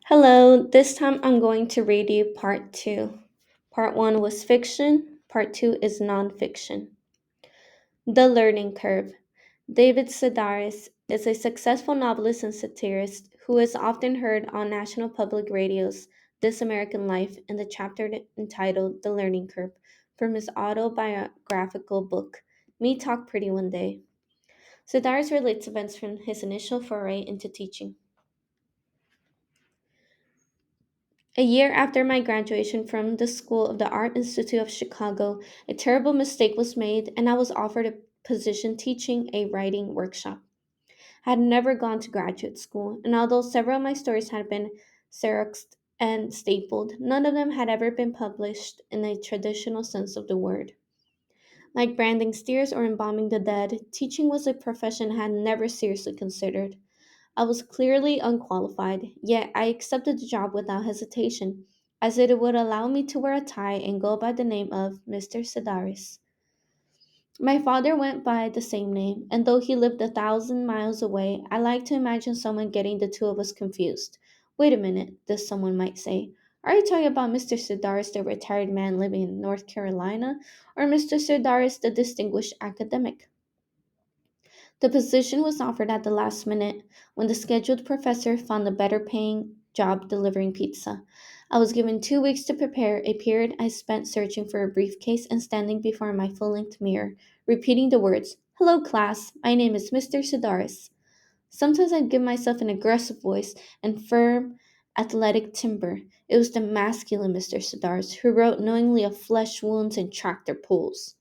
Hello, this time I'm going to read you part two. Part one was fiction, part two is nonfiction. The Learning Curve. David Sedaris is a successful novelist and satirist who is often heard on National Public Radio's This American Life in the chapter entitled The Learning Curve from his autobiographical book, Me Talk Pretty One Day. Sedaris relates events from his initial foray into teaching. A year after my graduation from the School of the Art Institute of Chicago, a terrible mistake was made and I was offered a position teaching a writing workshop. I had never gone to graduate school, and although several of my stories had been xeroxed and stapled, none of them had ever been published in a traditional sense of the word. Like branding steers or embalming the dead, teaching was a profession I had never seriously considered. I was clearly unqualified, yet I accepted the job without hesitation, as it would allow me to wear a tie and go by the name of Mr. Sedaris. My father went by the same name, and though he lived 1,000 miles away, I like to imagine someone getting the two of us confused. Wait a minute, this someone might say. Are you talking about Mr. Sedaris, the retired man living in North Carolina, or Mr. Sedaris, the distinguished academic? The position was offered at the last minute when the scheduled professor found a better paying job delivering pizza. I was given 2 weeks to prepare, a period I spent searching for a briefcase and standing before my full length mirror, repeating the words, "Hello, class. My name is Mr. Sidaris." Sometimes I'd give myself an aggressive voice and firm, athletic timbre. It was the masculine Mr. Sidaris who wrote knowingly of flesh wounds and tractor pulls.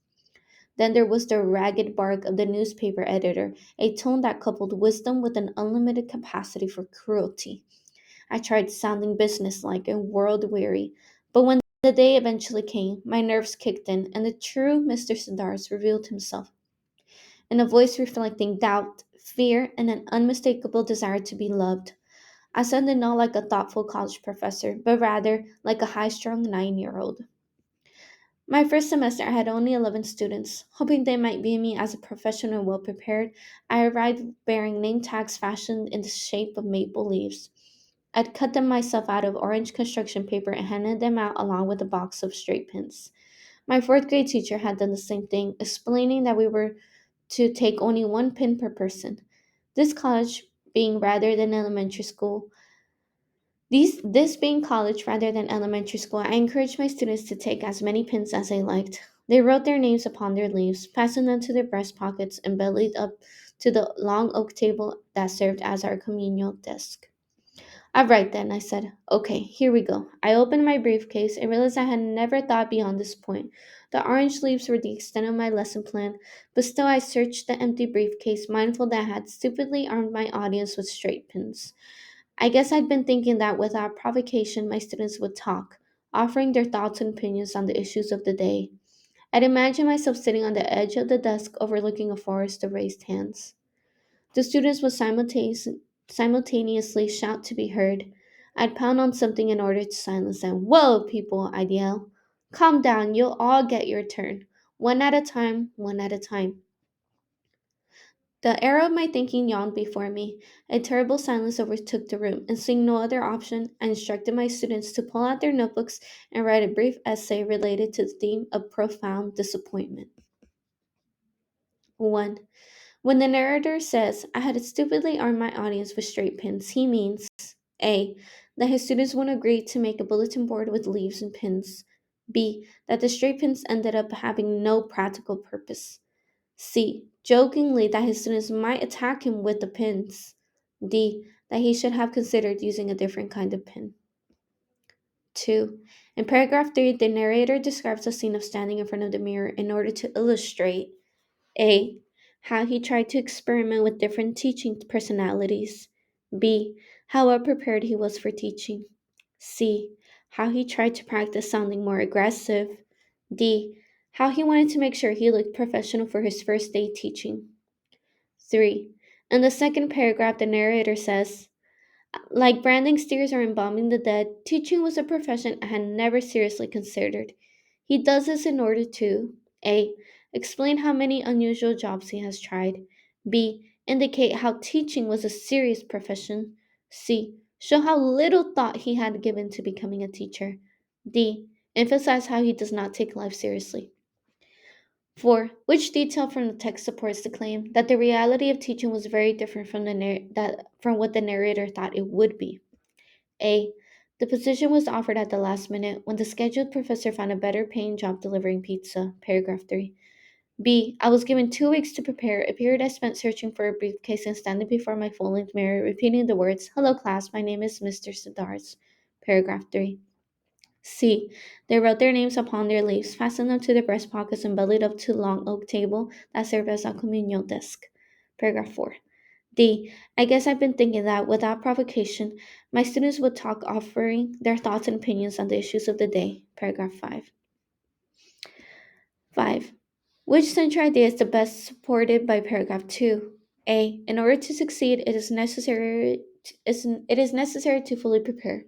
Then there was the ragged bark of the newspaper editor, a tone that coupled wisdom with an unlimited capacity for cruelty. I tried sounding businesslike and world weary, but when the day eventually came, my nerves kicked in, and the true Mr. Siddars revealed himself in a voice reflecting doubt, fear, and an unmistakable desire to be loved. I sounded not like a thoughtful college professor, but rather like a high strung 9 year old. My first semester, I had only 11 students. Hoping they might view me as a professional and well prepared, I arrived bearing name tags fashioned in the shape of maple leaves. I'd cut them myself out of orange construction paper and handed them out along with a box of straight pins. My fourth grade teacher had done the same thing, explaining that we were to take only one pin per person. This college, being rather than elementary school, this being college rather than elementary school, I encouraged my students to take as many pins as they liked. They wrote their names upon their leaves, fastened them to their breast pockets, and bellied up to the long oak table that served as our communal desk. All right then, I said. Okay, here we go. I opened my briefcase and realized I had never thought beyond this point. The orange leaves were the extent of my lesson plan, but still I searched the empty briefcase, mindful that I had stupidly armed my audience with straight pins. I guess I'd been thinking that without provocation, my students would talk, offering their thoughts and opinions on the issues of the day. I'd imagine myself sitting on the edge of the desk overlooking a forest of raised hands. The students would simultaneously shout to be heard. I'd pound on something in order to silence them. "Whoa, people," I'd yell. "Calm down, you'll all get your turn. One at a time, one at a time." The era of my thinking yawned before me. A terrible silence overtook the room, and seeing no other option, I instructed my students to pull out their notebooks and write a brief essay related to the theme of profound disappointment. 1. When the narrator says, "I had stupidly armed my audience with straight pins," he means A. That his students won't agree to make a bulletin board with leaves and pins. B. That the straight pins ended up having no practical purpose. C. Jokingly that his students might attack him with the pins. D. That he should have considered using a different kind of pin. 2. In paragraph 3, the narrator describes a scene of standing in front of the mirror in order to illustrate A. How he tried to experiment with different teaching personalities. B. How well prepared he was for teaching. C. How he tried to practice sounding more aggressive. D. How he wanted to make sure he looked professional for his first day teaching. 3. In the second paragraph, the narrator says, like branding steers or embalming the dead, teaching was a profession I had never seriously considered. He does this in order to A. Explain how many unusual jobs he has tried. B. Indicate how teaching was a serious profession. C. Show how little thought he had given to becoming a teacher. D. Emphasize how he does not take life seriously. 4. Which detail from the text supports the claim that the reality of teaching was very different from from what the narrator thought it would be? A. The position was offered at the last minute when the scheduled professor found a better paying job delivering pizza. Paragraph 3. B. I was given 2 weeks to prepare, a period I spent searching for a briefcase and standing before my full length mirror, repeating the words, "Hello, class, my name is Mr. Sidars." Paragraph 3. C. They wrote their names upon their leaves, fastened them to their breast pockets, and bellied up to the long oak table that served as a communion desk. Paragraph 4. D. I guess I've been thinking that, without provocation, my students would talk, offering their thoughts and opinions on the issues of the day. Paragraph 5. 5. Which central idea is the best supported by paragraph 2? A. In order to succeed, it is necessary to fully prepare.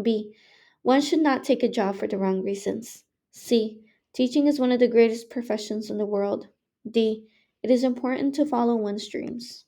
B. One should not take a job for the wrong reasons. C. Teaching is one of the greatest professions in the world. D. It is important to follow one's dreams.